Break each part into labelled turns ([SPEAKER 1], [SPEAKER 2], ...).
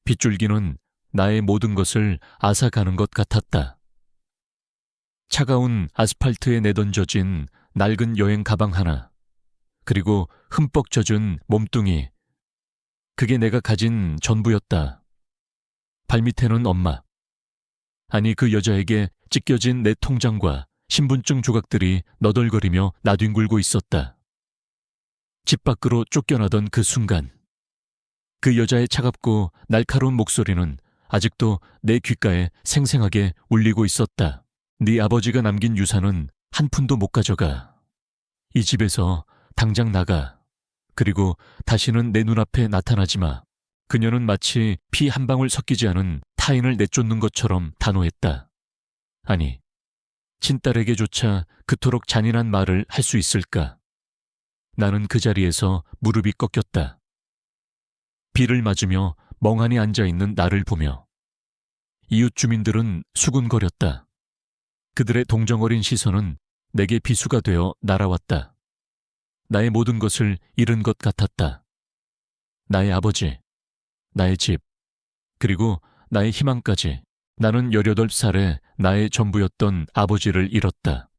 [SPEAKER 1] 빗줄기는 나의 모든 것을 앗아가는 것 같았다. 차가운 아스팔트에 내던져진 낡은 여행 가방 하나, 그리고 흠뻑 젖은 몸뚱이. 그게 내가 가진 전부였다. 발밑에는 엄마. 아니, 그 여자에게 찢겨진 내 통장과 신분증 조각들이 너덜거리며 나뒹굴고 있었다. 집 밖으로 쫓겨나던 그 순간, 그 여자의 차갑고 날카로운 목소리는 아직도 내 귓가에 생생하게 울리고 있었다. 네 아버지가 남긴 유산은 한 푼도 못 가져가. 이 집에서 당장 나가. 그리고 다시는 내 눈앞에 나타나지 마. 그녀는 마치 피 한 방울 섞이지 않은 타인을 내쫓는 것처럼 단호했다. 아니, 친딸에게조차 그토록 잔인한 말을 할 수 있을까? 나는 그 자리에서 무릎이 꺾였다. 비를 맞으며 멍하니 앉아있는 나를 보며 이웃 주민들은 수군거렸다. 그들의 동정어린 시선은 내게 비수가 되어 날아왔다. 나의 모든 것을 잃은 것 같았다. 나의 아버지, 나의 집, 그리고 나의 희망까지. 나는 18살에 나의 전부였던 아버지를 잃었다.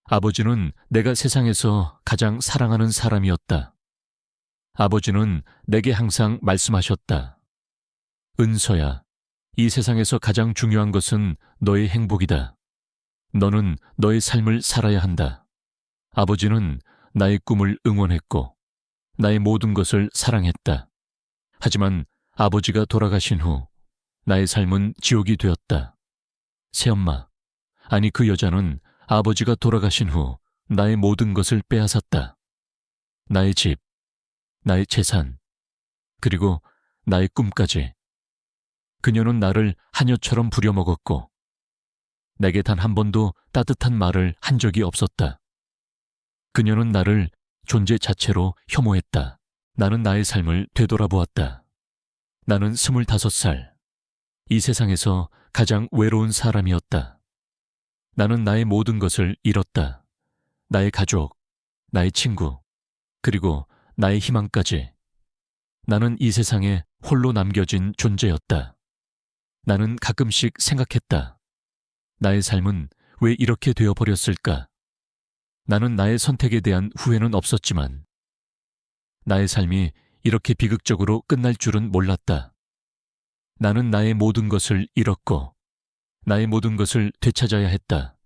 [SPEAKER 1] 아버지는 내가 세상에서 가장 사랑하는 사람이었다. 아버지는 내게 항상 말씀하셨다. 은서야, 이 세상에서 가장 중요한 것은 너의 행복이다. 너는 너의 삶을 살아야 한다. 아버지는 나의 꿈을 응원했고 나의 모든 것을 사랑했다. 하지만 아버지가 돌아가신 후 나의 삶은 지옥이 되었다. 새엄마, 아니 그 여자는 아버지가 돌아가신 후 나의 모든 것을 빼앗았다. 나의 집, 나의 재산, 그리고 나의 꿈까지. 그녀는 나를 하녀처럼 부려먹었고 내게 단 한 번도 따뜻한 말을 한 적이 없었다. 그녀는 나를 존재 자체로 혐오했다. 나는 나의 삶을 되돌아보았다. 나는 25살. 이 세상에서 가장 외로운 사람이었다. 나는 나의 모든 것을 잃었다. 나의 가족, 나의 친구, 그리고 나의 희망까지. 나는 이 세상에 홀로 남겨진 존재였다. 나는 가끔씩 생각했다. 나의 삶은 왜 이렇게 되어버렸을까? 나는 나의 선택에 대한 후회는 없었지만 나의 삶이 이렇게 비극적으로 끝날 줄은 몰랐다. 나는 나의 모든 것을 잃었고 나의 모든 것을 되찾아야 했다.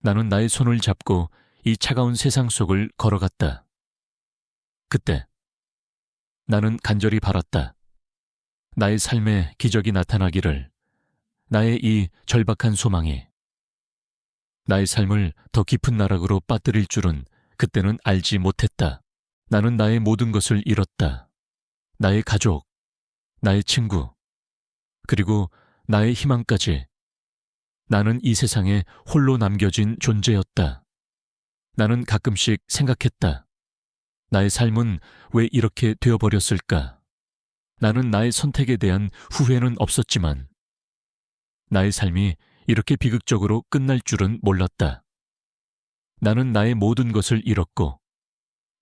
[SPEAKER 1] 나는 나의 손을 잡고 이 차가운 세상 속을 걸어갔다. 그때 나는 간절히 바랐다. 나의 삶에 기적이 나타나기를. 나의 이 절박한 소망이 나의 삶을 더 깊은 나락으로 빠뜨릴 줄은 그때는 알지 못했다. 나는 나의 모든 것을 잃었다. 나의 가족, 나의 친구, 그리고 나의 희망까지. 나는 이 세상에 홀로 남겨진 존재였다. 나는 가끔씩 생각했다. 나의 삶은 왜 이렇게 되어버렸을까? 나는 나의 선택에 대한 후회는 없었지만 나의 삶이 이렇게 비극적으로 끝날 줄은 몰랐다. 나는 나의 모든 것을 잃었고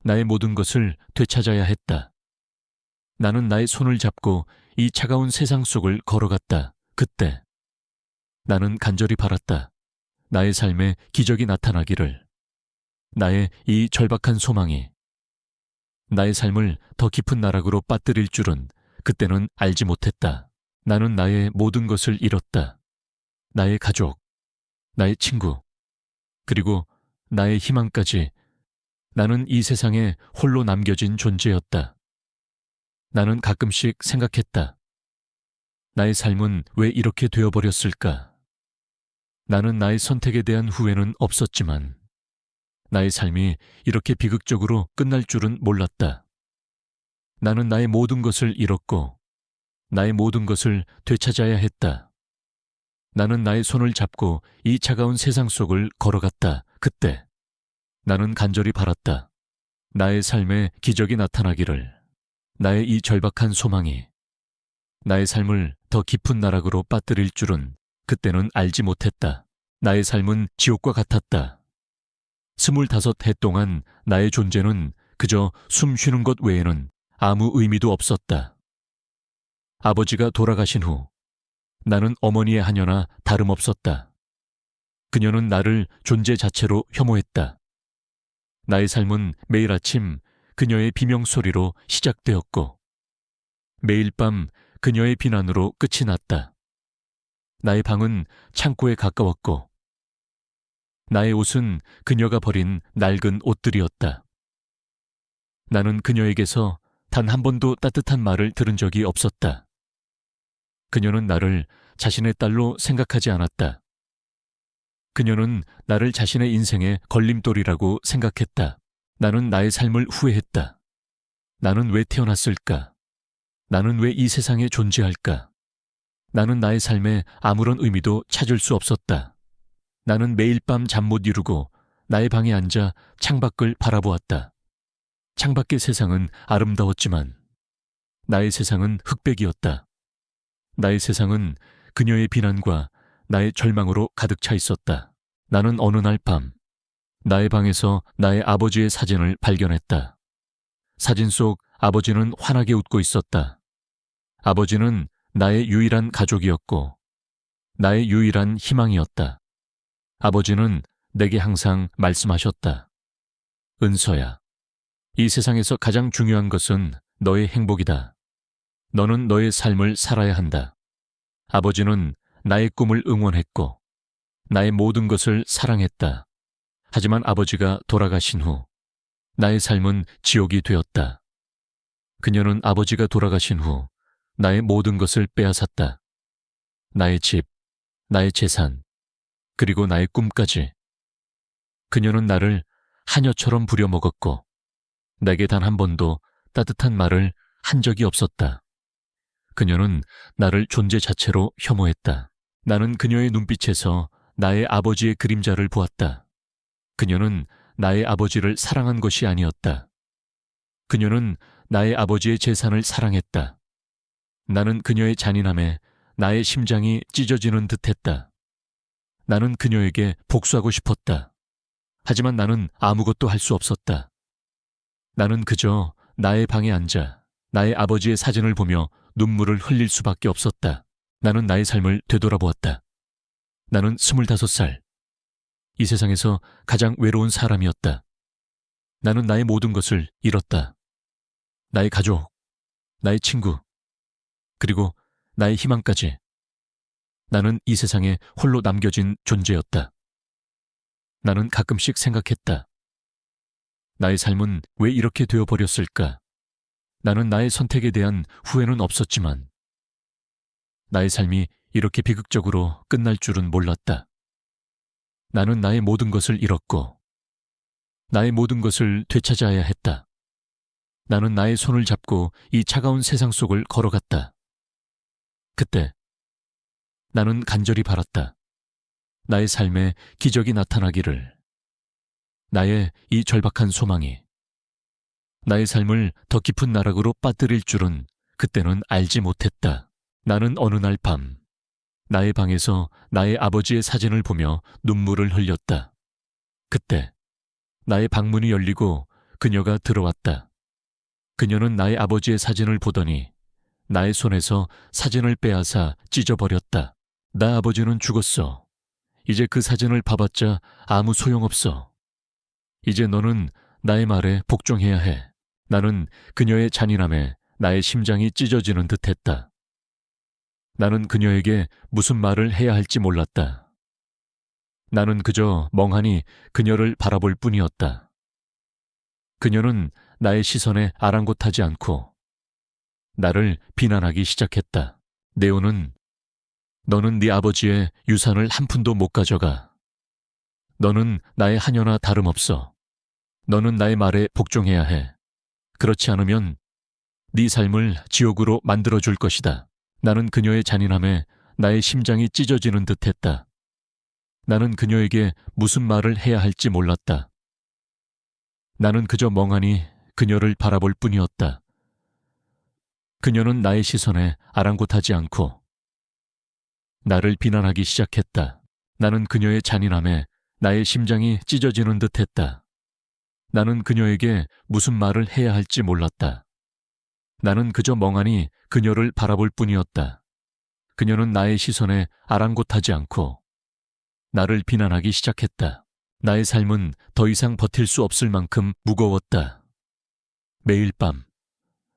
[SPEAKER 1] 나의 모든 것을 되찾아야 했다. 나는 나의 손을 잡고 이 차가운 세상 속을 걸어갔다. 그때 나는 간절히 바랐다. 나의 삶에 기적이 나타나기를. 나의 이 절박한 소망이 나의 삶을 더 깊은 나락으로 빠뜨릴 줄은 그때는 알지 못했다. 나는 나의 모든 것을 잃었다. 나의 가족, 나의 친구, 그리고 나의 희망까지. 나는 이 세상에 홀로 남겨진 존재였다. 나는 가끔씩 생각했다. 나의 삶은 왜 이렇게 되어버렸을까? 나는 나의 선택에 대한 후회는 없었지만 나의 삶이 이렇게 비극적으로 끝날 줄은 몰랐다. 나는 나의 모든 것을 잃었고 나의 모든 것을 되찾아야 했다. 나는 나의 손을 잡고 이 차가운 세상 속을 걸어갔다. 그때 나는 간절히 바랐다. 나의 삶에 기적이 나타나기를. 나의 이 절박한 소망이 나의 삶을 더 깊은 나락으로 빠뜨릴 줄은 그때는 알지 못했다. 나의 삶은 지옥과 같았다. 25해 동안 나의 존재는 그저 숨 쉬는 것 외에는 아무 의미도 없었다. 아버지가 돌아가신 후 나는 어머니의 하녀나 다름없었다. 그녀는 나를 존재 자체로 혐오했다. 나의 삶은 매일 아침 그녀의 비명소리로 시작되었고 매일 밤 그녀의 비난으로 끝이 났다. 나의 방은 창고에 가까웠고 나의 옷은 그녀가 버린 낡은 옷들이었다. 나는 그녀에게서 단 한 번도 따뜻한 말을 들은 적이 없었다. 그녀는 나를 자신의 딸로 생각하지 않았다. 그녀는 나를 자신의 인생의 걸림돌이라고 생각했다. 나는 나의 삶을 후회했다. 나는 왜 태어났을까? 나는 왜 이 세상에 존재할까? 나는 나의 삶에 아무런 의미도 찾을 수 없었다. 나는 매일 밤 잠 못 이루고 나의 방에 앉아 창밖을 바라보았다. 창밖의 세상은 아름다웠지만 나의 세상은 흑백이었다. 나의 세상은 그녀의 비난과 나의 절망으로 가득 차 있었다. 나는 어느 날 밤 나의 방에서 나의 아버지의 사진을 발견했다. 사진 속 아버지는 환하게 웃고 있었다. 아버지는 나의 유일한 가족이었고 나의 유일한 희망이었다. 아버지는 내게 항상 말씀하셨다. 은서야, 이 세상에서 가장 중요한 것은 너의 행복이다. 너는 너의 삶을 살아야 한다. 아버지는 나의 꿈을 응원했고 나의 모든 것을 사랑했다. 하지만 아버지가 돌아가신 후 나의 삶은 지옥이 되었다. 그녀는 아버지가 돌아가신 후 나의 모든 것을 빼앗았다. 나의 집, 나의 재산, 그리고 나의 꿈까지. 그녀는 나를 하녀처럼 부려먹었고 내게 단 한 번도 따뜻한 말을 한 적이 없었다. 그녀는 나를 존재 자체로 혐오했다. 나는 그녀의 눈빛에서 나의 아버지의 그림자를 보았다. 그녀는 나의 아버지를 사랑한 것이 아니었다. 그녀는 나의 아버지의 재산을 사랑했다. 나는 그녀의 잔인함에 나의 심장이 찢어지는 듯했다. 나는 그녀에게 복수하고 싶었다. 하지만 나는 아무것도 할 수 없었다. 나는 그저 나의 방에 앉아 나의 아버지의 사진을 보며 눈물을 흘릴 수밖에 없었다. 나는 나의 삶을 되돌아보았다. 나는 25살. 이 세상에서 가장 외로운 사람이었다. 나는 나의 모든 것을 잃었다. 나의 가족, 나의 친구, 그리고 나의 희망까지. 나는 이 세상에 홀로 남겨진 존재였다. 나는 가끔씩 생각했다. 나의 삶은 왜 이렇게 되어버렸을까? 나는 나의 선택에 대한 후회는 없었지만 나의 삶이 이렇게 비극적으로 끝날 줄은 몰랐다. 나는 나의 모든 것을 잃었고 나의 모든 것을 되찾아야 했다. 나는 나의 손을 잡고 이 차가운 세상 속을 걸어갔다. 그때 나는 간절히 바랐다. 나의 삶에 기적이 나타나기를. 나의 이 절박한 소망이 나의 삶을 더 깊은 나락으로 빠뜨릴 줄은 그때는 알지 못했다. 나는 어느 날 밤 나의 방에서 나의 아버지의 사진을 보며 눈물을 흘렸다. 그때 나의 방문이 열리고 그녀가 들어왔다. 그녀는 나의 아버지의 사진을 보더니 나의 손에서 사진을 빼앗아 찢어버렸다. 나 아버지는 죽었어. 이제 그 사진을 봐봤자 아무 소용없어. 이제 너는 나의 말에 복종해야 해. 나는 그녀의 잔인함에 나의 심장이 찢어지는 듯했다. 나는 그녀에게 무슨 말을 해야 할지 몰랐다. 나는 그저 멍하니 그녀를 바라볼 뿐이었다. 그녀는 나의 시선에 아랑곳하지 않고 나를 비난하기 시작했다. 네오는 너는 네 아버지의 유산을 한 푼도 못 가져가. 너는 나의 하녀나 다름없어. 너는 나의 말에 복종해야 해. 그렇지 않으면 네 삶을 지옥으로 만들어줄 것이다. 나는 그녀의 잔인함에 나의 심장이 찢어지는 듯했다. 나는 그녀에게 무슨 말을 해야 할지 몰랐다. 나는 그저 멍하니 그녀를 바라볼 뿐이었다. 그녀는 나의 시선에 아랑곳하지 않고 나를 비난하기 시작했다. 나는 그녀의 잔인함에 나의 심장이 찢어지는 듯했다. 나는 그녀에게 무슨 말을 해야 할지 몰랐다. 나는 그저 멍하니 그녀를 바라볼 뿐이었다. 그녀는 나의 시선에 아랑곳하지 않고 나를 비난하기 시작했다. 나의 삶은 더 이상 버틸 수 없을 만큼 무거웠다. 매일 밤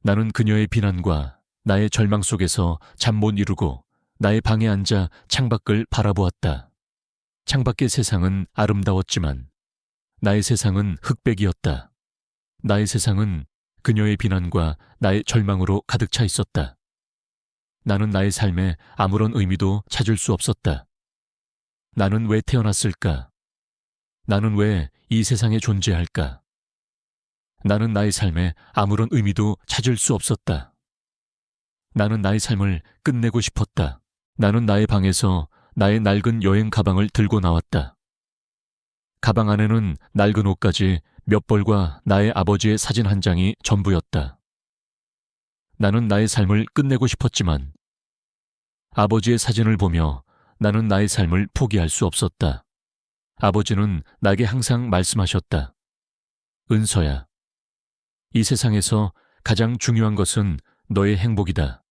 [SPEAKER 1] 나는 그녀의 비난과 나의 절망 속에서 잠 못 이루고 나의 방에 앉아 창밖을 바라보았다. 창밖의 세상은 아름다웠지만 나의 세상은 흑백이었다. 나의 세상은 그녀의 비난과 나의 절망으로 가득 차 있었다. 나는 나의 삶에 아무런 의미도 찾을 수 없었다. 나는 왜 태어났을까? 나는 왜 이 세상에 존재할까? 나는 나의 삶에 아무런 의미도 찾을 수 없었다. 나는 나의 삶을 끝내고 싶었다. 나는 나의 방에서 나의 낡은 여행 가방을 들고 나왔다. 가방 안에는 낡은 옷까지 몇 벌과 나의 아버지의 사진 한 장이 전부였다. 나는 나의 삶을 끝내고 싶었지만 아버지의 사진을 보며 나는 나의 삶을 포기할 수 없었다. 아버지는 나에게 항상 말씀하셨다. 은서야, 이 세상에서 가장 중요한 것은 너의 행복이다.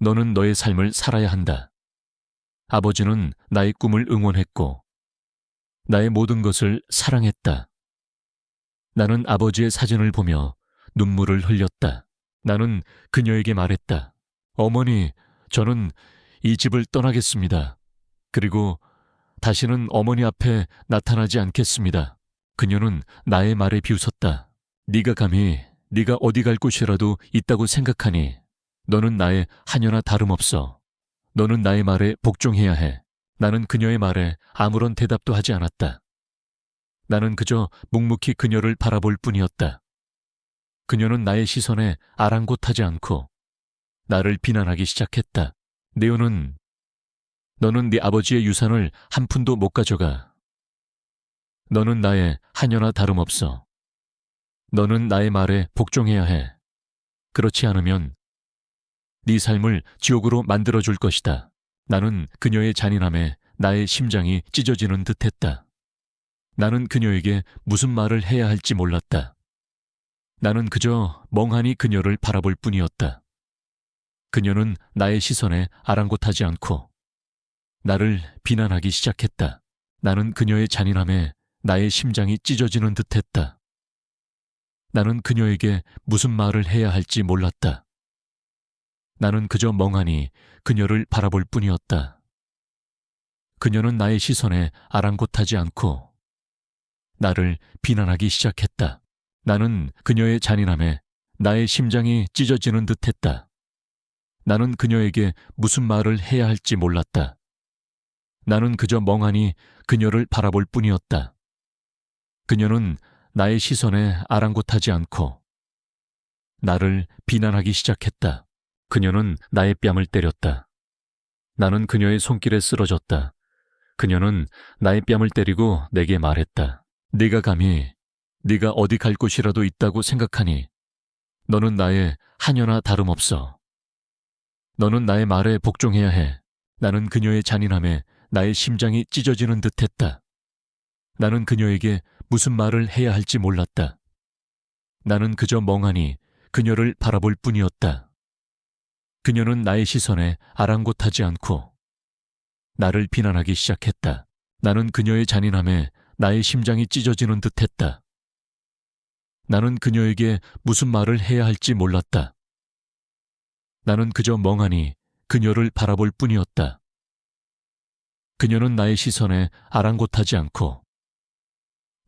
[SPEAKER 1] 너는 너의 삶을 살아야 한다. 아버지는 나의 꿈을 응원했고 나의 모든 것을 사랑했다. 나는 아버지의 사진을 보며 눈물을 흘렸다. 나는 그녀에게 말했다. 어머니, 저는 이 집을 떠나겠습니다. 그리고 다시는 어머니 앞에 나타나지 않겠습니다. 그녀는 나의 말에 비웃었다. 네가 감히 네가 어디 갈 곳이라도 있다고 생각하니 너는 나의 하녀나 다름없어. 너는 나의 말에 복종해야 해. 나는 그녀의 말에 아무런 대답도 하지 않았다. 나는 그저 묵묵히 그녀를 바라볼 뿐이었다. 그녀는 나의 시선에 아랑곳하지 않고 나를 비난하기 시작했다. 네오는 너는 네 아버지의 유산을 한 푼도 못 가져가. 너는 나의 하녀나 다름없어. 너는 나의 말에 복종해야 해. 그렇지 않으면 네 삶을 지옥으로 만들어줄 것이다. 나는 그녀의 잔인함에 나의 심장이 찢어지는 듯했다. 나는 그녀에게 무슨 말을 해야 할지 몰랐다. 나는 그저 멍하니 그녀를 바라볼 뿐이었다. 그녀는 나의 시선에 아랑곳하지 않고 나를 비난하기 시작했다. 나는 그녀의 잔인함에 나의 심장이 찢어지는 듯했다. 나는 그녀에게 무슨 말을 해야 할지 몰랐다. 나는 그저 멍하니 그녀를 바라볼 뿐이었다. 그녀는 나의 시선에 아랑곳하지 않고 나를 비난하기 시작했다. 나는 그녀의 잔인함에 나의 심장이 찢어지는 듯했다. 나는 그녀에게 무슨 말을 해야 할지 몰랐다. 나는 그저 멍하니 그녀를 바라볼 뿐이었다. 그녀는 나의 시선에 아랑곳하지 않고 나를 비난하기 시작했다. 그녀는 나의 뺨을 때렸다. 나는 그녀의 손길에 쓰러졌다. 그녀는 나의 뺨을 때리고 내게 말했다. 네가 감히 네가 어디 갈 곳이라도 있다고 생각하니 너는 나의 하녀나 다름없어. 너는 나의 말에 복종해야 해. 나는 그녀의 잔인함에 나의 심장이 찢어지는 듯했다. 나는 그녀에게 무슨 말을 해야 할지 몰랐다. 나는 그저 멍하니 그녀를 바라볼 뿐이었다. 그녀는 나의 시선에 아랑곳하지 않고 나를 비난하기 시작했다. 나는 그녀의 잔인함에 나의 심장이 찢어지는 듯했다. 나는 그녀에게 무슨 말을 해야 할지 몰랐다. 나는 그저 멍하니 그녀를 바라볼 뿐이었다. 그녀는 나의 시선에 아랑곳하지 않고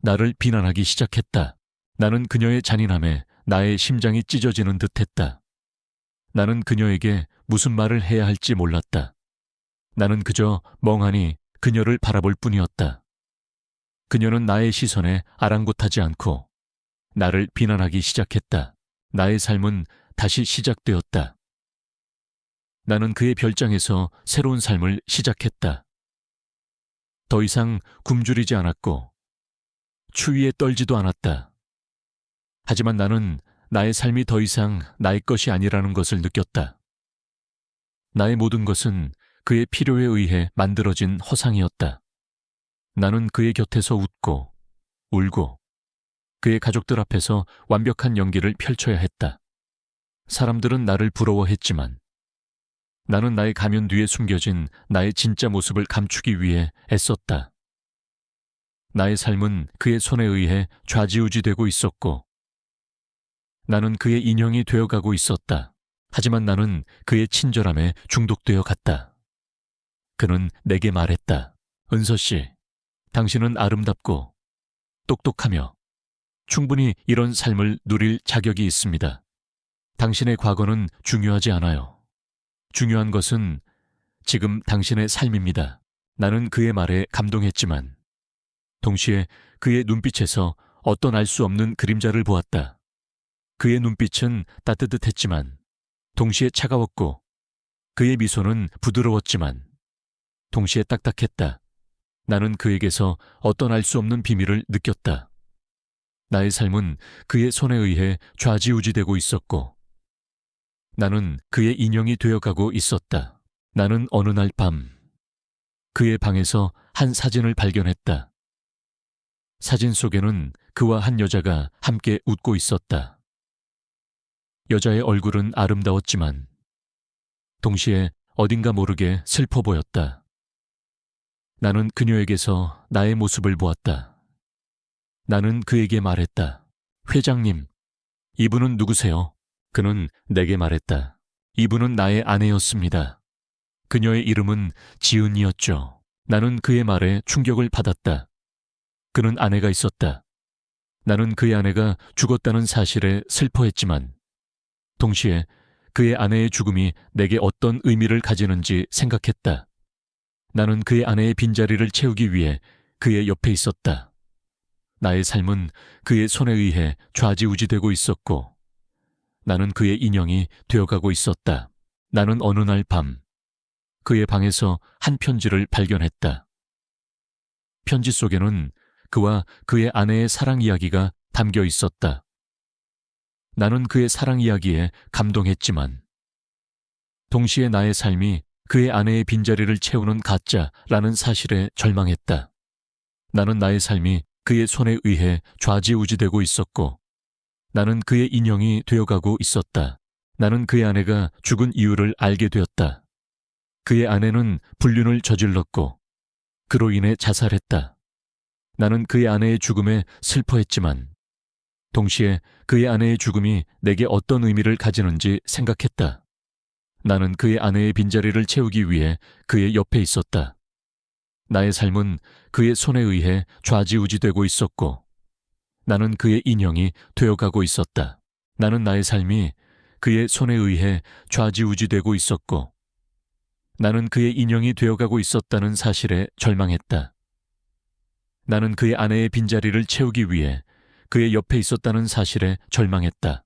[SPEAKER 1] 나를 비난하기 시작했다. 나는 그녀의 잔인함에 나의 심장이 찢어지는 듯했다. 나는 그녀에게 무슨 말을 해야 할지 몰랐다. 나는 그저 멍하니 그녀를 바라볼 뿐이었다. 그녀는 나의 시선에 아랑곳하지 않고 나를 비난하기 시작했다. 나의 삶은 다시 시작되었다. 나는 그의 별장에서 새로운 삶을 시작했다. 더 이상 굶주리지 않았고 추위에 떨지도 않았다. 하지만 나는 나의 삶이 더 이상 나의 것이 아니라는 것을 느꼈다. 나의 모든 것은 그의 필요에 의해 만들어진 허상이었다. 나는 그의 곁에서 웃고 울고 그의 가족들 앞에서 완벽한 연기를 펼쳐야 했다. 사람들은 나를 부러워했지만 나는 나의 가면 뒤에 숨겨진 나의 진짜 모습을 감추기 위해 애썼다. 나의 삶은 그의 손에 의해 좌지우지되고 있었고 나는 그의 인형이 되어가고 있었다. 하지만 나는 그의 친절함에 중독되어 갔다. 그는 내게 말했다. 은서 씨, 당신은 아름답고 똑똑하며 충분히 이런 삶을 누릴 자격이 있습니다. 당신의 과거는 중요하지 않아요. 중요한 것은 지금 당신의 삶입니다. 나는 그의 말에 감동했지만 동시에 그의 눈빛에서 어떤 알 수 없는 그림자를 보았다. 그의 눈빛은 따뜻했지만 동시에 차가웠고 그의 미소는 부드러웠지만 동시에 딱딱했다. 나는 그에게서 어떤 알 수 없는 비밀을 느꼈다. 나의 삶은 그의 손에 의해 좌지우지되고 있었고 나는 그의 인형이 되어가고 있었다. 나는 어느 날 밤 그의 방에서 한 사진을 발견했다. 사진 속에는 그와 한 여자가 함께 웃고 있었다. 여자의 얼굴은 아름다웠지만 동시에 어딘가 모르게 슬퍼 보였다. 나는 그녀에게서 나의 모습을 보았다. 나는 그에게 말했다. 회장님, 이분은 누구세요? 그는 내게 말했다. 이분은 나의 아내였습니다. 그녀의 이름은 지은이었죠. 나는 그의 말에 충격을 받았다. 그는 아내가 있었다. 나는 그의 아내가 죽었다는 사실에 슬퍼했지만 동시에 그의 아내의 죽음이 내게 어떤 의미를 가지는지 생각했다. 나는 그의 아내의 빈자리를 채우기 위해 그의 옆에 있었다. 나의 삶은 그의 손에 의해 좌지우지되고 있었고 나는 그의 인형이 되어가고 있었다. 나는 어느 날 밤 그의 방에서 한 편지를 발견했다. 편지 속에는 그와 그의 아내의 사랑 이야기가 담겨 있었다. 나는 그의 사랑 이야기에 감동했지만 동시에 나의 삶이 그의 아내의 빈자리를 채우는 가짜라는 사실에 절망했다. 나는 나의 삶이 그의 손에 의해 좌지우지되고 있었고 나는 그의 인형이 되어가고 있었다. 나는 그의 아내가 죽은 이유를 알게 되었다. 그의 아내는 불륜을 저질렀고 그로 인해 자살했다. 나는 그의 아내의 죽음에 슬퍼했지만 동시에 그의 아내의 죽음이 내게 어떤 의미를 가지는지 생각했다. 나는 그의 아내의 빈자리를 채우기 위해 그의 옆에 있었다. 나의 삶은 그의 손에 의해 좌지우지되고 있었고 나는 그의 인형이 되어가고 있었다. 나는 나의 삶이 그의 손에 의해 좌지우지되고 있었고 나는 그의 인형이 되어가고 있었다는 사실에 절망했다. 나는 그의 아내의 빈자리를 채우기 위해 그의 옆에 있었다는 사실에 절망했다.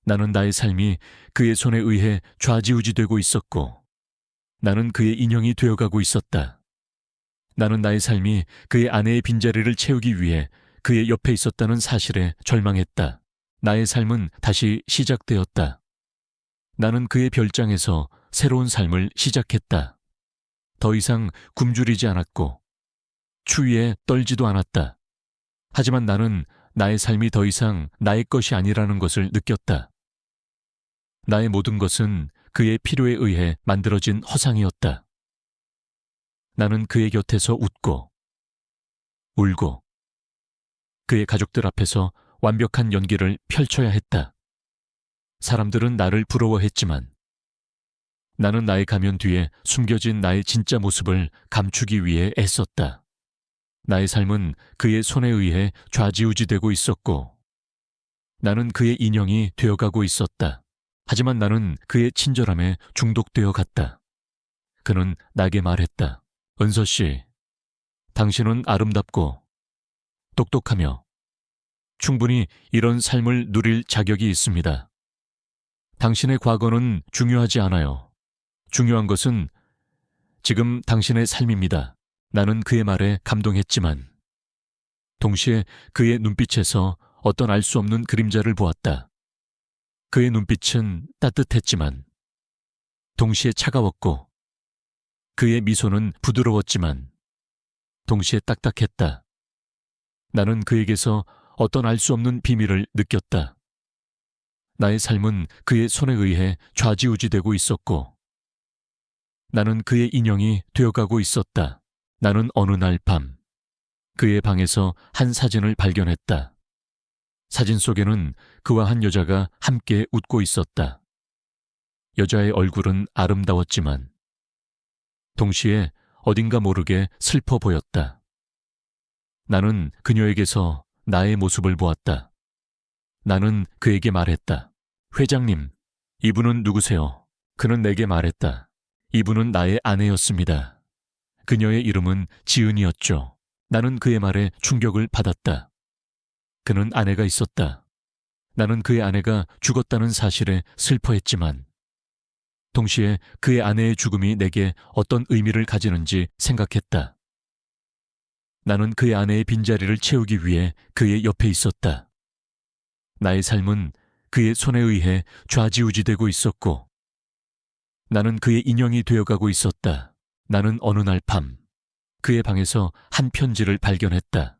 [SPEAKER 1] 나는 나의 삶이 그의 손에 의해 좌지우지되고 있었고 나는 그의 인형이 되어가고 있었다. 나는 나의 삶이 그의 아내의 빈자리를 채우기 위해 그의 옆에 있었다는 사실에 절망했다. 나의 삶은 다시 시작되었다. 나는 그의 별장에서 새로운 삶을 시작했다. 더 이상 굶주리지 않았고 추위에 떨지도 않았다. 하지만 나는 나의 삶이 더 이상 나의 것이 아니라는 것을 느꼈다. 나의 모든 것은 그의 필요에 의해 만들어진 허상이었다. 나는 그의 곁에서 웃고 울고 그의 가족들 앞에서 완벽한 연기를 펼쳐야 했다. 사람들은 나를 부러워했지만 나는 나의 가면 뒤에 숨겨진 나의 진짜 모습을 감추기 위해 애썼다. 나의 삶은 그의 손에 의해 좌지우지되고 있었고 나는 그의 인형이 되어가고 있었다. 하지만 나는 그의 친절함에 중독되어 갔다. 그는 나에게 말했다. 은서 씨, 당신은 아름답고 똑똑하며 충분히 이런 삶을 누릴 자격이 있습니다. 당신의 과거는 중요하지 않아요. 중요한 것은 지금 당신의 삶입니다. 나는 그의 말에 감동했지만 동시에 그의 눈빛에서 어떤 알 수 없는 그림자를 보았다. 그의 눈빛은 따뜻했지만 동시에 차가웠고 그의 미소는 부드러웠지만 동시에 딱딱했다. 나는 그에게서 어떤 알 수 없는 비밀을 느꼈다. 나의 삶은 그의 손에 의해 좌지우지되고 있었고, 나는 그의 인형이 되어가고 있었다. 나는 어느 날 밤, 그의 방에서 한 사진을 발견했다. 사진 속에는 그와 한 여자가 함께 웃고 있었다. 여자의 얼굴은 아름다웠지만, 동시에 어딘가 모르게 슬퍼 보였다. 나는 그녀에게서 나의 모습을 보았다. 나는 그에게 말했다. 회장님, 이분은 누구세요? 그는 내게 말했다. 이분은 나의 아내였습니다. 그녀의 이름은 지은이었죠. 나는 그의 말에 충격을 받았다. 그는 아내가 있었다. 나는 그의 아내가 죽었다는 사실에 슬퍼했지만, 동시에 그의 아내의 죽음이 내게 어떤 의미를 가지는지 생각했다. 나는 그의 아내의 빈자리를 채우기 위해 그의 옆에 있었다. 나의 삶은 그의 손에 의해 좌지우지되고 있었고, 나는 그의 인형이 되어가고 있었다. 나는 어느 날 밤, 그의 방에서 한 편지를 발견했다.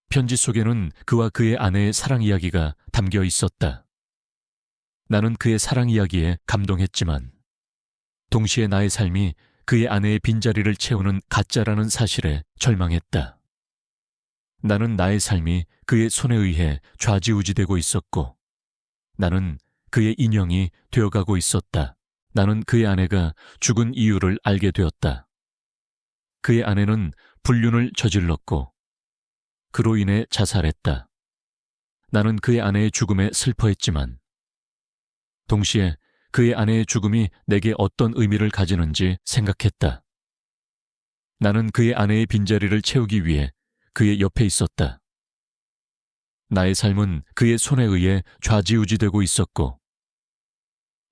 [SPEAKER 1] 편지 속에는 그와 그의 아내의 사랑 이야기가 담겨 있었다. 나는 그의 사랑 이야기에 감동했지만, 동시에 나의 삶이 그의 아내의 빈자리를 채우는 가짜라는 사실에 절망했다. 나는 나의 삶이 그의 손에 의해 좌지우지되고 있었고, 나는 그의 인형이 되어가고 있었다. 나는 그의 아내가 죽은 이유를 알게 되었다. 그의 아내는 불륜을 저질렀고, 그로 인해 자살했다. 나는 그의 아내의 죽음에 슬퍼했지만, 동시에 그의 아내의 죽음이 내게 어떤 의미를 가지는지 생각했다. 나는 그의 아내의 빈자리를 채우기 위해 그의 옆에 있었다. 나의 삶은 그의 손에 의해 좌지우지되고 있었고,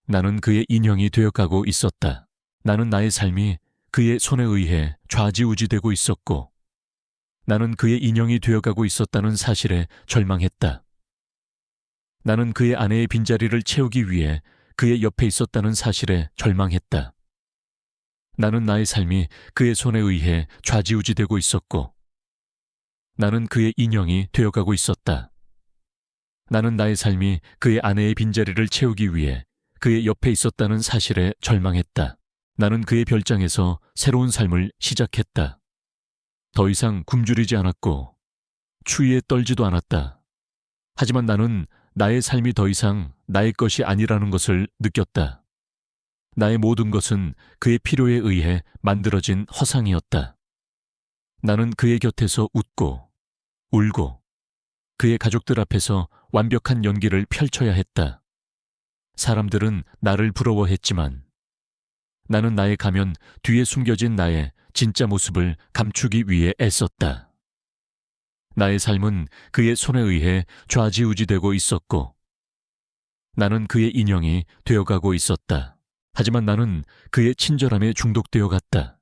[SPEAKER 1] 나는 그의 인형이 되어가고 있었다. 나는 나의 삶이 그의 손에 의해 좌지우지되고 있었고, 나는 그의 인형이 되어가고 있었다는 사실에 절망했다. 나는 그의 아내의 빈자리를 채우기 위해 그의 옆에 있었다는 사실에 절망했다. 나는 나의 삶이 그의 손에 의해 좌지우지되고 있었고, 나는 그의 인형이 되어가고 있었다. 나는 나의 삶이 그의 아내의 빈자리를 채우기 위해 그의 옆에 있었다는 사실에 절망했다. 나는 그의 별장에서 새로운 삶을 시작했다. 더 이상 굶주리지 않았고, 추위에 떨지도 않았다. 하지만 나는 나의 삶이 더 이상 나의 것이 아니라는 것을 느꼈다. 나의 모든 것은 그의 필요에 의해 만들어진 허상이었다. 나는 그의 곁에서 웃고, 울고, 그의 가족들 앞에서 완벽한 연기를 펼쳐야 했다. 사람들은 나를 부러워했지만, 나는 나의 가면 뒤에 숨겨진 나의 진짜 모습을 감추기 위해 애썼다. 나의 삶은 그의 손에 의해 좌지우지되고 있었고, 나는 그의 인형이 되어가고 있었다. 하지만 나는 그의 친절함에 중독되어 갔다.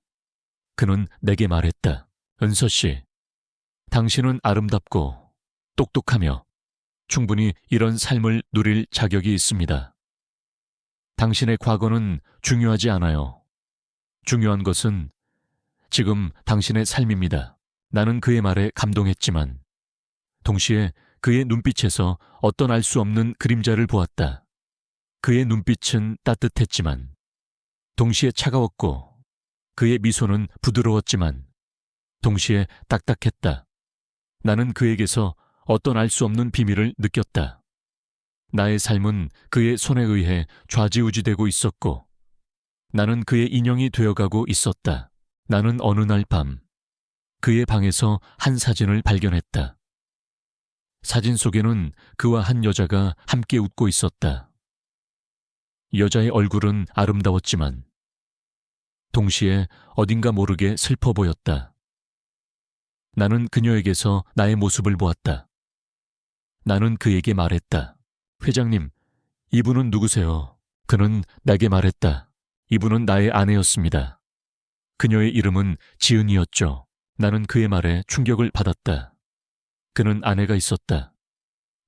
[SPEAKER 1] 그는 내게 말했다. 은서 씨, 당신은 아름답고 똑똑하며 충분히 이런 삶을 누릴 자격이 있습니다. 당신의 과거는 중요하지 않아요. 중요한 것은 지금 당신의 삶입니다. 나는 그의 말에 감동했지만, 동시에 그의 눈빛에서 어떤 알 수 없는 그림자를 보았다. 그의 눈빛은 따뜻했지만, 동시에 차가웠고, 그의 미소는 부드러웠지만, 동시에 딱딱했다. 나는 그에게서 어떤 알 수 없는 비밀을 느꼈다. 나의 삶은 그의 손에 의해 좌지우지되고 있었고, 나는 그의 인형이 되어가고 있었다. 나는 어느 날 밤, 그의 방에서 한 사진을 발견했다. 사진 속에는 그와 한 여자가 함께 웃고 있었다. 여자의 얼굴은 아름다웠지만, 동시에 어딘가 모르게 슬퍼 보였다. 나는 그녀에게서 나의 모습을 보았다. 나는 그에게 말했다. 회장님, 이분은 누구세요? 그는 내게 말했다. 이분은 나의 아내였습니다. 그녀의 이름은 지은이었죠. 나는 그의 말에 충격을 받았다. 그는 아내가 있었다.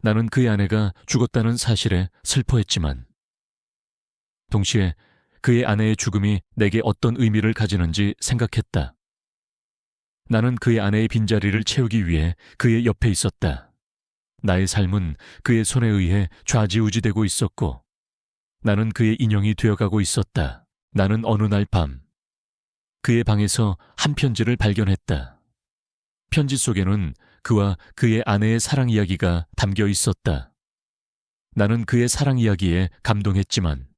[SPEAKER 1] 나는 그의 아내가 죽었다는 사실에 슬퍼했지만, 동시에 그의 아내의 죽음이 내게 어떤 의미를 가지는지 생각했다. 나는 그의 아내의 빈자리를 채우기 위해 그의 옆에 있었다. 나의 삶은 그의 손에 의해 좌지우지되고 있었고 나는 그의 인형이 되어가고 있었다. 나는 어느 날 밤 그의 방에서 한 편지를 발견했다. 편지 속에는 그와 그의 아내의 사랑 이야기가 담겨 있었다. 나는 그의 사랑 이야기에 감동했지만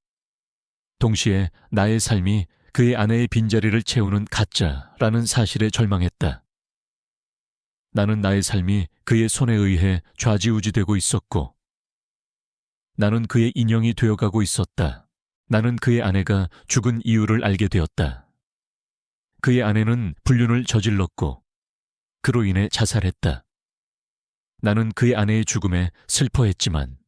[SPEAKER 1] 동시에 나의 삶이 그의 아내의 빈자리를 채우는 가짜라는 사실에 절망했다. 나는 나의 삶이 그의 손에 의해 좌지우지되고 있었고 나는 그의 인형이 되어가고 있었다. 나는 그의 아내가 죽은 이유를 알게 되었다. 그의 아내는 불륜을 저질렀고 그로 인해 자살했다. 나는 그의 아내의 죽음에 슬퍼했지만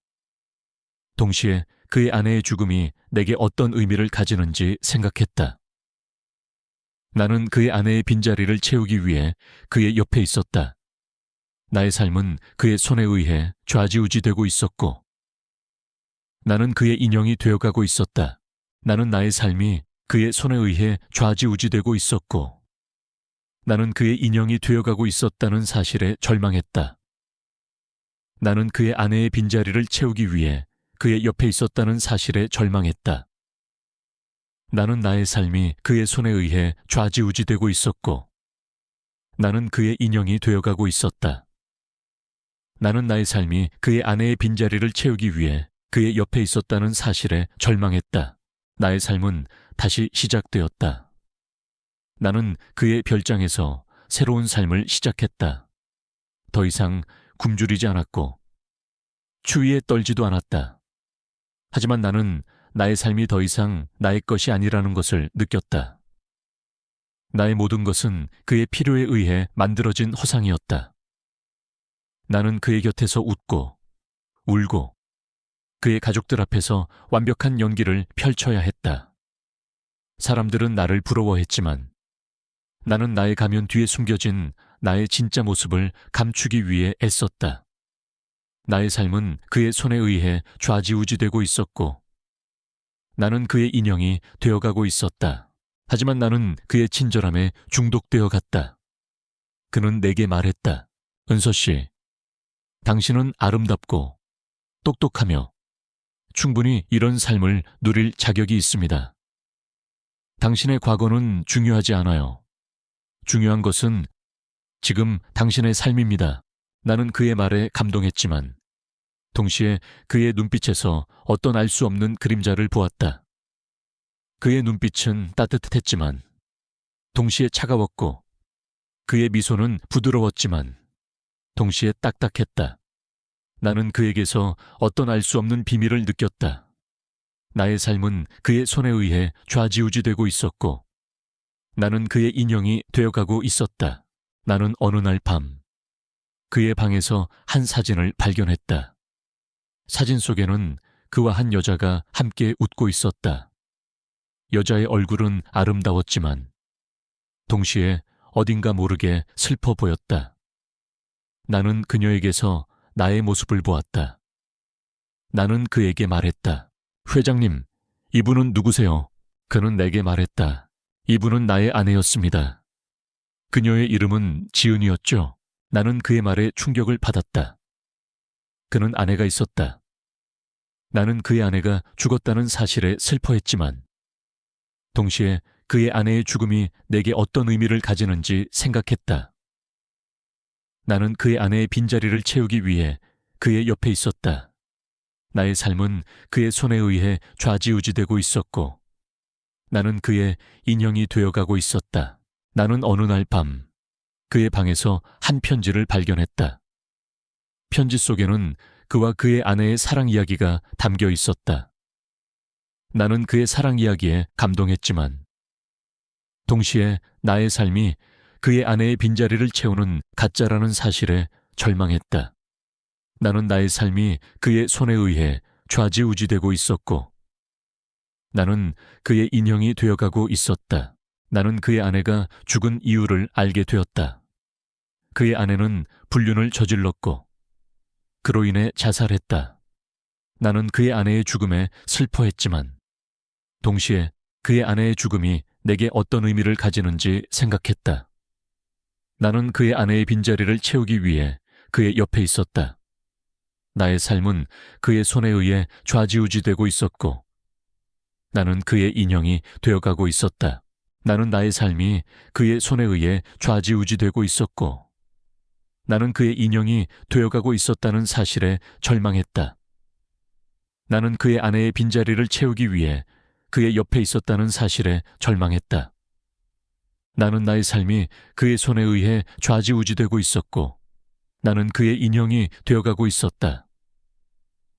[SPEAKER 1] 동시에 그의 아내의 죽음이 내게 어떤 의미를 가지는지 생각했다. 나는 그의 아내의 빈자리를 채우기 위해 그의 옆에 있었다. 나의 삶은 그의 손에 의해 좌지우지되고 있었고 나는 그의 인형이 되어가고 있었다. 나는 나의 삶이 그의 손에 의해 좌지우지되고 있었고 나는 그의 인형이 되어가고 있었다는 사실에 절망했다. 나는 그의 아내의 빈자리를 채우기 위해 그의 옆에 있었다는 사실에 절망했다. 나는 나의 삶이 그의 손에 의해 좌지우지되고 있었고 나는 그의 인형이 되어가고 있었다. 나는 나의 삶이 그의 아내의 빈자리를 채우기 위해 그의 옆에 있었다는 사실에 절망했다. 나의 삶은 다시 시작되었다. 나는 그의 별장에서 새로운 삶을 시작했다. 더 이상 굶주리지 않았고 추위에 떨지도 않았다. 하지만 나는 나의 삶이 더 이상 나의 것이 아니라는 것을 느꼈다. 나의 모든 것은 그의 필요에 의해 만들어진 허상이었다. 나는 그의 곁에서 웃고 울고 그의 가족들 앞에서 완벽한 연기를 펼쳐야 했다. 사람들은 나를 부러워했지만 나는 나의 가면 뒤에 숨겨진 나의 진짜 모습을 감추기 위해 애썼다. 나의 삶은 그의 손에 의해 좌지우지되고 있었고 나는 그의 인형이 되어가고 있었다. 하지만 나는 그의 친절함에 중독되어 갔다. 그는 내게 말했다. 은서 씨, 당신은 아름답고 똑똑하며 충분히 이런 삶을 누릴 자격이 있습니다. 당신의 과거는 중요하지 않아요. 중요한 것은 지금 당신의 삶입니다. 나는 그의 말에 감동했지만 동시에 그의 눈빛에서 어떤 알 수 없는 그림자를 보았다. 그의 눈빛은 따뜻했지만 동시에 차가웠고 그의 미소는 부드러웠지만 동시에 딱딱했다. 나는 그에게서 어떤 알 수 없는 비밀을 느꼈다. 나의 삶은 그의 손에 의해 좌지우지되고 있었고 나는 그의 인형이 되어가고 있었다. 나는 어느 날 밤 그의 방에서 한 사진을 발견했다. 사진 속에는 그와 한 여자가 함께 웃고 있었다. 여자의 얼굴은 아름다웠지만 동시에 어딘가 모르게 슬퍼 보였다. 나는 그녀에게서 나의 모습을 보았다. 나는 그에게 말했다. 회장님, 이분은 누구세요? 그는 내게 말했다. 이분은 나의 아내였습니다. 그녀의 이름은 지은이었죠. 나는 그의 말에 충격을 받았다. 그는 아내가 있었다. 나는 그의 아내가 죽었다는 사실에 슬퍼했지만 동시에 그의 아내의 죽음이 내게 어떤 의미를 가지는지 생각했다. 나는 그의 아내의 빈자리를 채우기 위해 그의 옆에 있었다. 나의 삶은 그의 손에 의해 좌지우지되고 있었고 나는 그의 인형이 되어가고 있었다. 나는 어느 날 밤 그의 방에서 한 편지를 발견했다. 편지 속에는 그와 그의 아내의 사랑 이야기가 담겨 있었다. 나는 그의 사랑 이야기에 감동했지만 동시에 나의 삶이 그의 아내의 빈자리를 채우는 가짜라는 사실에 절망했다. 나는 나의 삶이 그의 손에 의해 좌지우지되고 있었고 나는 그의 인형이 되어가고 있었다. 나는 그의 아내가 죽은 이유를 알게 되었다. 그의 아내는 불륜을 저질렀고 그로 인해 자살했다. 나는 그의 아내의 죽음에 슬퍼했지만 동시에 그의 아내의 죽음이 내게 어떤 의미를 가지는지 생각했다. 나는 그의 아내의 빈자리를 채우기 위해 그의 옆에 있었다. 나의 삶은 그의 손에 의해 좌지우지되고 있었고, 나는 그의 인형이 되어가고 있었다. 나는 나의 삶이 그의 손에 의해 좌지우지되고 있었고, 나는 그의 인형이 되어가고 있었다는 사실에 절망했다. 나는 그의 아내의 빈자리를 채우기 위해 그의 옆에 있었다는 사실에 절망했다. 나는 나의 삶이 그의 손에 의해 좌지우지되고 있었고, 나는 그의 인형이 되어가고 있었다.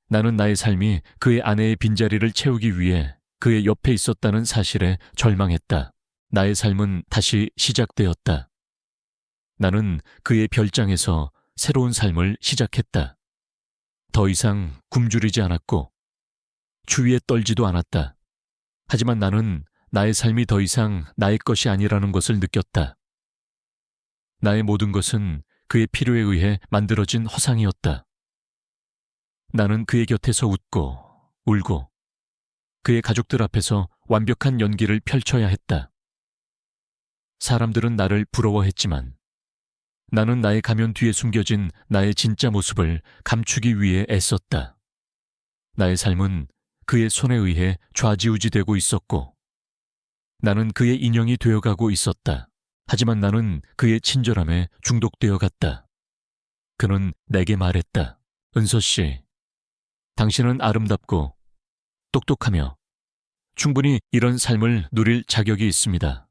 [SPEAKER 1] 나는 나의 삶이 그의 아내의 빈자리를 채우기 위해 그의 옆에 있었다는 사실에 절망했다. 나의 삶은 다시 시작되었다. 나는 그의 별장에서 새로운 삶을 시작했다. 더 이상 굶주리지 않았고, 추위에 떨지도 않았다. 하지만 나는 나의 삶이 더 이상 나의 것이 아니라는 것을 느꼈다. 나의 모든 것은 그의 필요에 의해 만들어진 허상이었다. 나는 그의 곁에서 웃고 울고 그의 가족들 앞에서 완벽한 연기를 펼쳐야 했다. 사람들은 나를 부러워했지만 나는 나의 가면 뒤에 숨겨진 나의 진짜 모습을 감추기 위해 애썼다. 나의 삶은 그의 손에 의해 좌지우지되고 있었고, 나는 그의 인형이 되어가고 있었다. 하지만 나는 그의 친절함에 중독되어 갔다. 그는 내게 말했다. 은서 씨, 당신은 아름답고 똑똑하며 충분히 이런 삶을 누릴 자격이 있습니다.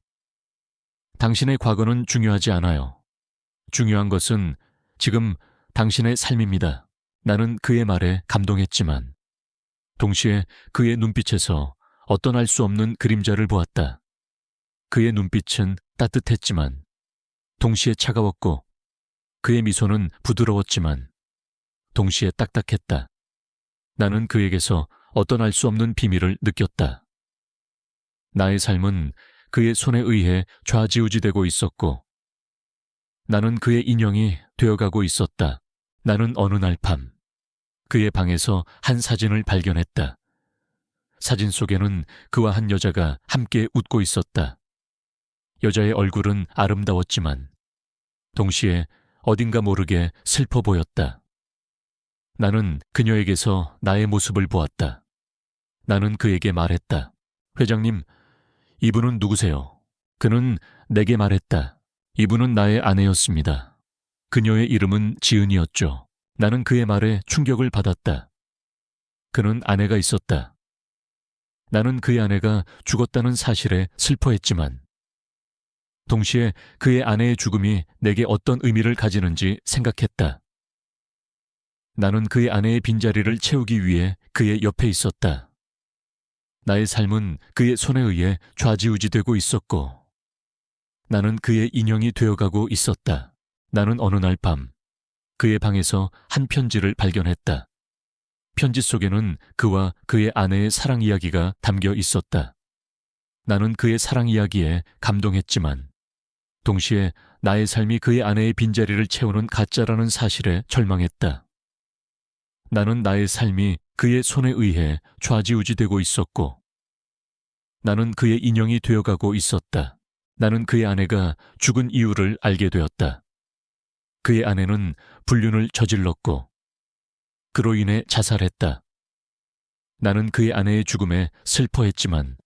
[SPEAKER 1] 당신의 과거는 중요하지 않아요. 중요한 것은 지금 당신의 삶입니다. 나는 그의 말에 감동했지만 동시에 그의 눈빛에서 어떤 알 수 없는 그림자를 보았다. 그의 눈빛은 따뜻했지만 동시에 차가웠고 그의 미소는 부드러웠지만 동시에 딱딱했다. 나는 그에게서 어떤 알 수 없는 비밀을 느꼈다. 나의 삶은 그의 손에 의해 좌지우지되고 있었고 나는 그의 인형이 되어가고 있었다. 나는 어느 날 밤 그의 방에서 한 사진을 발견했다. 사진 속에는 그와 한 여자가 함께 웃고 있었다. 여자의 얼굴은 아름다웠지만 동시에 어딘가 모르게 슬퍼 보였다. 나는 그녀에게서 나의 모습을 보았다. 나는 그에게 말했다. 회장님, 이분은 누구세요? 그는 내게 말했다. 이분은 나의 아내였습니다. 그녀의 이름은 지은이었죠. 나는 그의 말에 충격을 받았다. 그는 아내가 있었다. 나는 그의 아내가 죽었다는 사실에 슬퍼했지만 동시에 그의 아내의 죽음이 내게 어떤 의미를 가지는지 생각했다. 나는 그의 아내의 빈자리를 채우기 위해 그의 옆에 있었다. 나의 삶은 그의 손에 의해 좌지우지되고 있었고 나는 그의 인형이 되어가고 있었다. 나는 어느 날 밤 그의 방에서 한 편지를 발견했다. 편지 속에는 그와 그의 아내의 사랑 이야기가 담겨 있었다. 나는 그의 사랑 이야기에 감동했지만 동시에 나의 삶이 그의 아내의 빈자리를 채우는 가짜라는 사실에 절망했다. 나는 나의 삶이 그의 손에 의해 좌지우지되고 있었고 나는 그의 인형이 되어가고 있었다. 나는 그의 아내가 죽은 이유를 알게 되었다. 그의 아내는 불륜을 저질렀고 그로 인해 자살했다. 나는 그의 아내의 죽음에 슬퍼했지만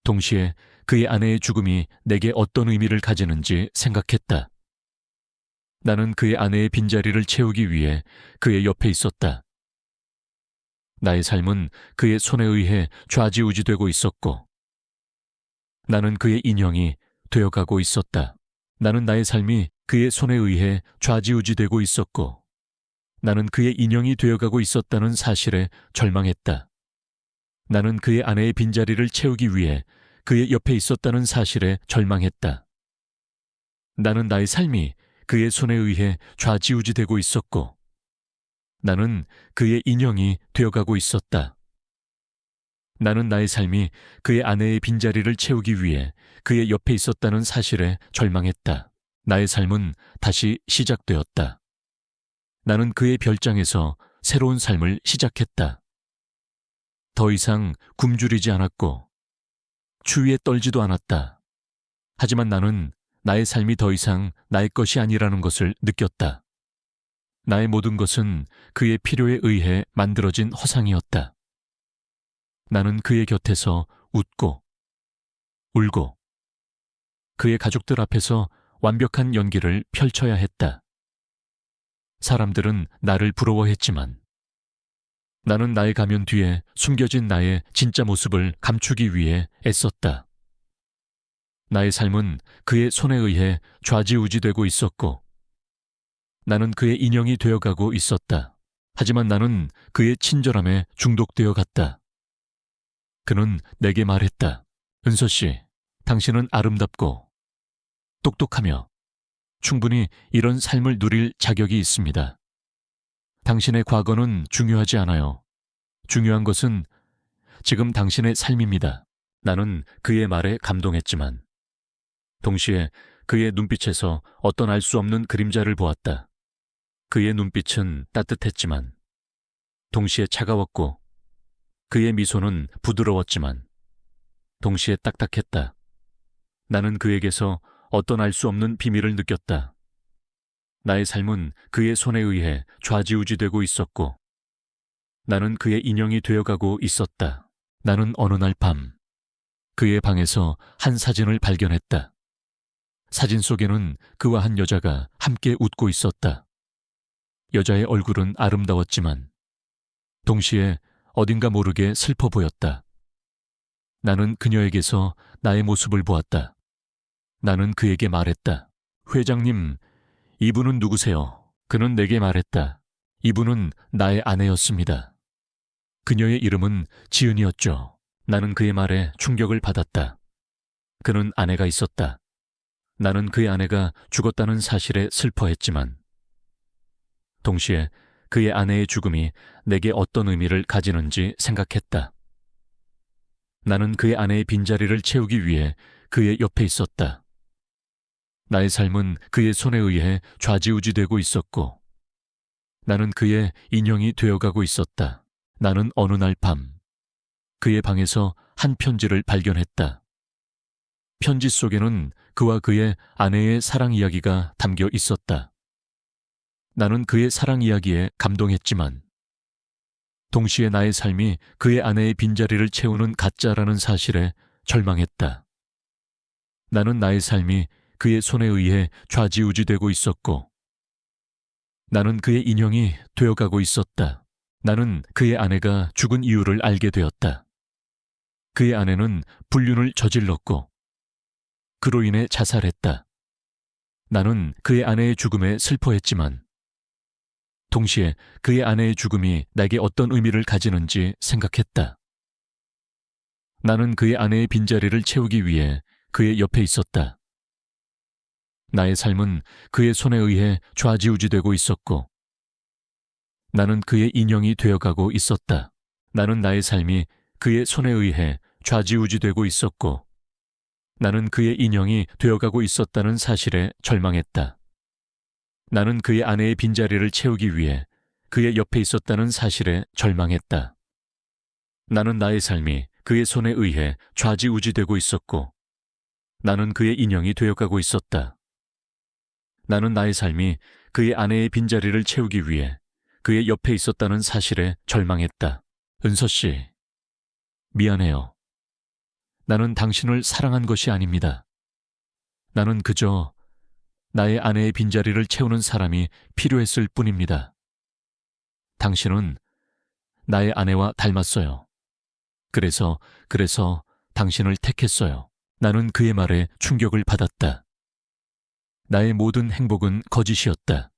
[SPEAKER 1] 동시에 그의 아내의 죽음이 내게 어떤 의미를 가지는지 생각했다. 나는 그의 아내의 빈자리를 채우기 위해 그의 옆에 있었다. 나의 삶은 그의 손에 의해 좌지우지되고 있었고 나는 그의 인형이 되어가고 있었다. 나는 나의 삶이 그의 손에 의해 좌지우지되고 있었고 나는 그의 인형이 되어가고 있었다는 사실에 절망했다. 나는 그의 아내의 빈자리를 채우기 위해 그의 옆에 있었다는 사실에 절망했다. 나는 나의 삶이 그의 손에 의해 좌지우지되고 있었고 나는 그의 인형이 되어가고 있었다. 나는 나의 삶이 그의 아내의 빈자리를 채우기 위해 그의 옆에 있었다는 사실에 절망했다. 나의 삶은 다시 시작되었다. 나는 그의 별장에서 새로운 삶을 시작했다. 더 이상 굶주리지 않았고 추위에 떨지도 않았다. 하지만 나는 나의 삶이 더 이상 나의 것이 아니라는 것을 느꼈다. 나의 모든 것은 그의 필요에 의해 만들어진 허상이었다. 나는 그의 곁에서 웃고 울고 그의 가족들 앞에서 완벽한 연기를 펼쳐야 했다. 사람들은 나를 부러워했지만 나는 나의 가면 뒤에 숨겨진 나의 진짜 모습을 감추기 위해 애썼다. 나의 삶은 그의 손에 의해 좌지우지되고 있었고 나는 그의 인형이 되어가고 있었다. 하지만 나는 그의 친절함에 중독되어 갔다. 그는 내게 말했다. 은서 씨, 당신은 아름답고 똑똑하며 충분히 이런 삶을 누릴 자격이 있습니다. 당신의 과거는 중요하지 않아요. 중요한 것은 지금 당신의 삶입니다. 나는 그의 말에 감동했지만 동시에 그의 눈빛에서 어떤 알 수 없는 그림자를 보았다. 그의 눈빛은 따뜻했지만 동시에 차가웠고 그의 미소는 부드러웠지만 동시에 딱딱했다. 나는 그에게서 어떤 알 수 없는 비밀을 느꼈다. 나의 삶은 그의 손에 의해 좌지우지되고 있었고 나는 그의 인형이 되어가고 있었다. 나는 어느 날 밤 그의 방에서 한 사진을 발견했다. 사진 속에는 그와 한 여자가 함께 웃고 있었다. 여자의 얼굴은 아름다웠지만 동시에 어딘가 모르게 슬퍼 보였다. 나는 그녀에게서 나의 모습을 보았다. 나는 그에게 말했다. 회장님, 이분은 누구세요? 그는 내게 말했다. 이분은 나의 아내였습니다. 그녀의 이름은 지은이었죠. 나는 그의 말에 충격을 받았다. 그는 아내가 있었다. 나는 그의 아내가 죽었다는 사실에 슬퍼했지만 동시에 그의 아내의 죽음이 내게 어떤 의미를 가지는지 생각했다. 나는 그의 아내의 빈자리를 채우기 위해 그의 옆에 있었다. 나의 삶은 그의 손에 의해 좌지우지되고 있었고 나는 그의 인형이 되어가고 있었다. 나는 어느 날 밤 그의 방에서 한 편지를 발견했다. 편지 속에는 그와 그의 아내의 사랑 이야기가 담겨 있었다. 나는 그의 사랑 이야기에 감동했지만 동시에 나의 삶이 그의 아내의 빈자리를 채우는 가짜라는 사실에 절망했다. 나는 나의 삶이 그의 손에 의해 좌지우지되고 있었고 나는 그의 인형이 되어가고 있었다. 나는 그의 아내가 죽은 이유를 알게 되었다. 그의 아내는 불륜을 저질렀고 그로 인해 자살했다. 나는 그의 아내의 죽음에 슬퍼했지만 동시에 그의 아내의 죽음이 내게 어떤 의미를 가지는지 생각했다. 나는 그의 아내의 빈자리를 채우기 위해 그의 옆에 있었다. 나의 삶은 그의 손에 의해 좌지우지되고 있었고 나는 그의 인형이 되어가고 있었다. 나는 나의 삶이 그의 손에 의해 좌지우지되고 있었고 나는 그의 인형이 되어가고 있었다는 사실에 절망했다. 나는 그의 아내의 빈자리를 채우기 위해 그의 옆에 있었다는 사실에 절망했다. 나는 나의 삶이 그의 손에 의해 좌지우지되고 있었고 나는 그의 인형이 되어가고 있었다. 나는 나의 삶이 그의 아내의 빈자리를 채우기 위해 그의 옆에 있었다는 사실에 절망했다. 은서 씨, 미안해요. 나는 당신을 사랑한 것이 아닙니다. 나는 그저 나의 아내의 빈자리를 채우는 사람이 필요했을 뿐입니다. 당신은 나의 아내와 닮았어요. 그래서 당신을 택했어요. 나는 그의 말에 충격을 받았다. 나의 모든 행복은 거짓이었다.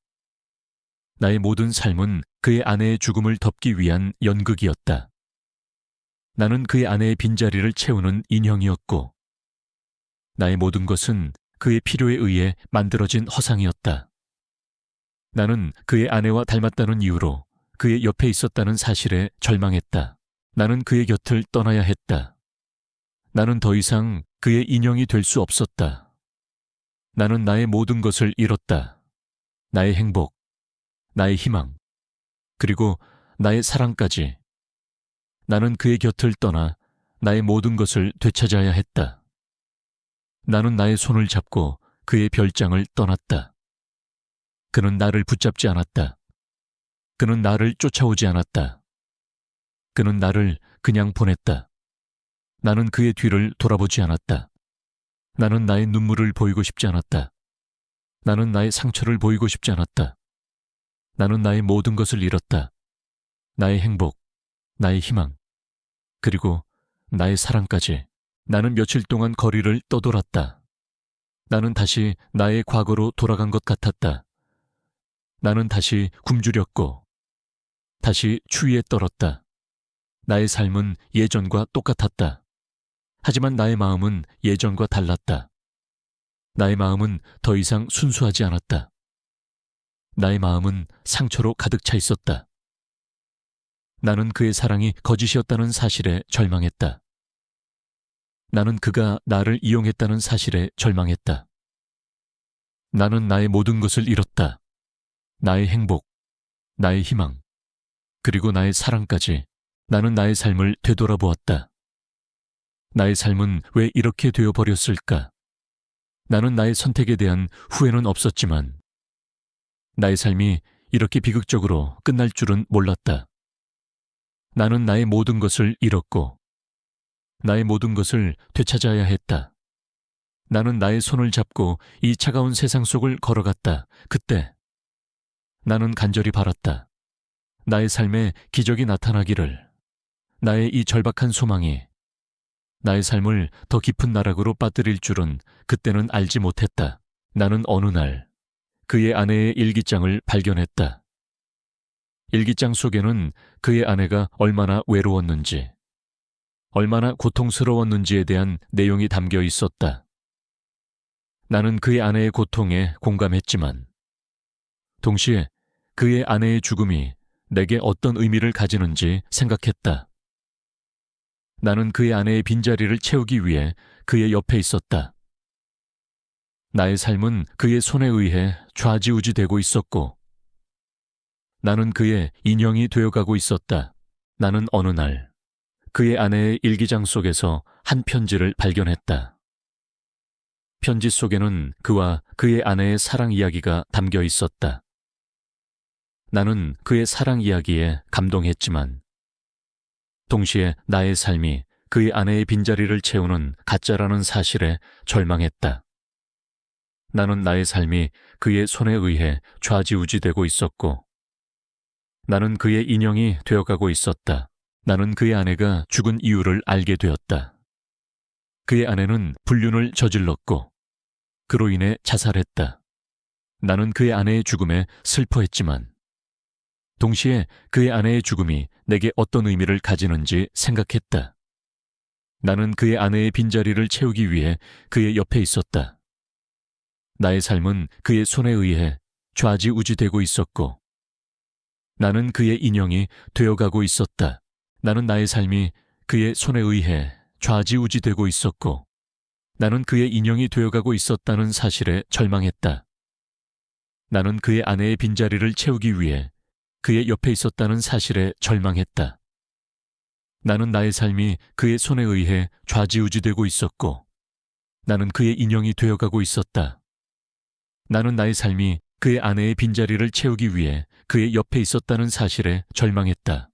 [SPEAKER 1] 나의 모든 삶은 그의 아내의 죽음을 덮기 위한 연극이었다. 나는 그의 아내의 빈자리를 채우는 인형이었고 나의 모든 것은 그의 필요에 의해 만들어진 허상이었다. 나는 그의 아내와 닮았다는 이유로 그의 옆에 있었다는 사실에 절망했다. 나는 그의 곁을 떠나야 했다. 나는 더 이상 그의 인형이 될 수 없었다. 나는 나의 모든 것을 잃었다. 나의 행복, 나의 희망, 그리고 나의 사랑까지. 나는 그의 곁을 떠나 나의 모든 것을 되찾아야 했다. 나는 나의 손을 잡고 그의 별장을 떠났다. 그는 나를 붙잡지 않았다. 그는 나를 쫓아오지 않았다. 그는 나를 그냥 보냈다. 나는 그의 뒤를 돌아보지 않았다. 나는 나의 눈물을 보이고 싶지 않았다. 나는 나의 상처를 보이고 싶지 않았다. 나는 나의 모든 것을 잃었다. 나의 행복, 나의 희망, 그리고 나의 사랑까지. 나는 며칠 동안 거리를 떠돌았다. 나는 다시 나의 과거로 돌아간 것 같았다. 나는 다시 굶주렸고 다시 추위에 떨었다. 나의 삶은 예전과 똑같았다. 하지만 나의 마음은 예전과 달랐다. 나의 마음은 더 이상 순수하지 않았다. 나의 마음은 상처로 가득 차 있었다. 나는 그의 사랑이 거짓이었다는 사실에 절망했다. 나는 그가 나를 이용했다는 사실에 절망했다. 나는 나의 모든 것을 잃었다. 나의 행복, 나의 희망, 그리고 나의 사랑까지. 나는 나의 삶을 되돌아보았다. 나의 삶은 왜 이렇게 되어버렸을까? 나는 나의 선택에 대한 후회는 없었지만 나의 삶이 이렇게 비극적으로 끝날 줄은 몰랐다. 나는 나의 모든 것을 잃었고 나의 모든 것을 되찾아야 했다. 나는 나의 손을 잡고 이 차가운 세상 속을 걸어갔다. 그때 나는 간절히 바랐다. 나의 삶에 기적이 나타나기를. 나의 이 절박한 소망이 나의 삶을 더 깊은 나락으로 빠뜨릴 줄은 그때는 알지 못했다. 나는 어느 날 그의 아내의 일기장을 발견했다. 일기장 속에는 그의 아내가 얼마나 외로웠는지, 얼마나 고통스러웠는지에 대한 내용이 담겨 있었다. 나는 그의 아내의 고통에 공감했지만 동시에 그의 아내의 죽음이 내게 어떤 의미를 가지는지 생각했다. 나는 그의 아내의 빈자리를 채우기 위해 그의 옆에 있었다. 나의 삶은 그의 손에 의해 좌지우지되고 있었고 나는 그의 인형이 되어가고 있었다. 나는 어느 날 그의 아내의 일기장 속에서 한 편지를 발견했다. 편지 속에는 그와 그의 아내의 사랑 이야기가 담겨 있었다. 나는 그의 사랑 이야기에 감동했지만 동시에 나의 삶이 그의 아내의 빈자리를 채우는 가짜라는 사실에 절망했다. 나는 나의 삶이 그의 손에 의해 좌지우지되고 있었고 나는 그의 인형이 되어가고 있었다. 나는 그의 아내가 죽은 이유를 알게 되었다. 그의 아내는 불륜을 저질렀고 그로 인해 자살했다. 나는 그의 아내의 죽음에 슬퍼했지만 동시에 그의 아내의 죽음이 내게 어떤 의미를 가지는지 생각했다. 나는 그의 아내의 빈자리를 채우기 위해 그의 옆에 있었다. 나의 삶은 그의 손에 의해 좌지우지되고 있었고 나는 그의 인형이 되어가고 있었다. 나는 나의 삶이 그의 손에 의해 좌지우지되고 있었고 나는 그의 인형이 되어가고 있었다는 사실에 절망했다. 나는 그의 아내의 빈자리를 채우기 위해 그의 옆에 있었다는 사실에 절망했다. 나는 나의 삶이 그의 손에 의해 좌지우지되고 있었고 나는 그의 인형이 되어가고 있었다. 나는 나의 삶이 그의 아내의 빈자리를 채우기 위해 그의 옆에 있었다는 사실에 절망했다.